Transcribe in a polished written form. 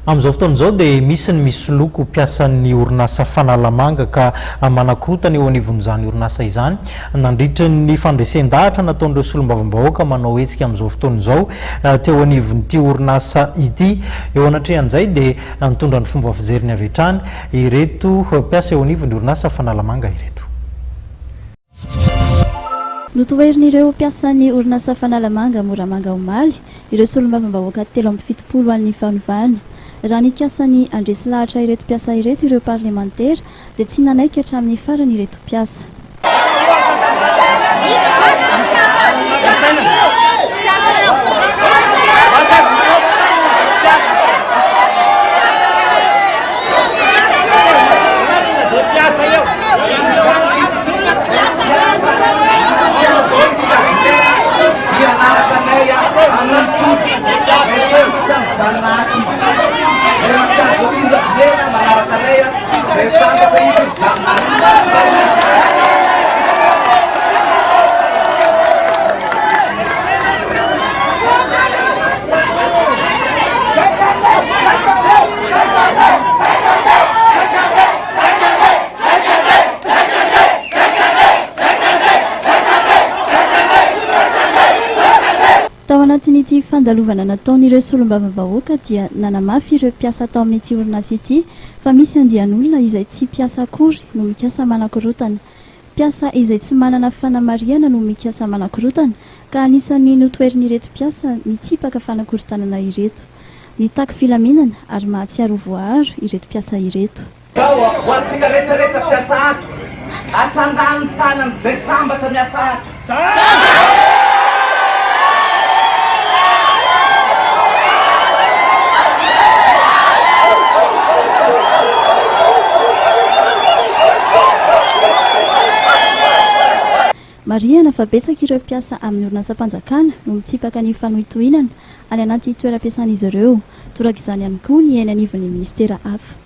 Amin'izao fotoan'izao dia misy ny misy loko piasan'ny orinasa fanalamanga ka manakorotana eo anivon'izany orinasa izany nandritra ny fandresen-dahatra nataon'ireo solombavambahoaka manao hetsika amin'izao fotoan'izao teo anivon'ity orinasa ity eo anatrehan'izay dia mitondra ny fomba fijeriny avy hatrany ireto piasa eo anivon'ny orinasa fanalamanga ireto. Notoherin'ireo piasan'ny orinasa fanalamanga Moramanga Omaly ireo solombavambahoaka 770 any Fanovana. Raha ny piasan'ny andresy lahatra ireto piasa ireto ireo parlementaire dia tsy nanaiky hatramin'ny farany ireto piasa. Tao anatin'ity fandalovana nataon'ireo solombavambahoaka dia nanamafy ireo piasa tao amin'ity orinasa ity fa misy andian'olona izay tsy piasa akory no mikasa manakorotana. Piasa izay tsy manana fanamariana no mikasa manakorotana ka anisan'ny notoerin'ireto piasa mitsipaka fanakorontanana ireto. Ny taky filaminana ary mahatsiaro voaharo ireto piasa ireto. Ho antsika rehetrarehetra piasa ato atsangano tanany izay sambatra miasa ato. Mariana fa betsaka ireo piasa amin'ny orinasa mpanjakana no mitsipaka ny fanohitohinana any anaty toeram-piasan'izy ireo. Torak'izany ihany koa ny eny anivon'ny ministera hafa.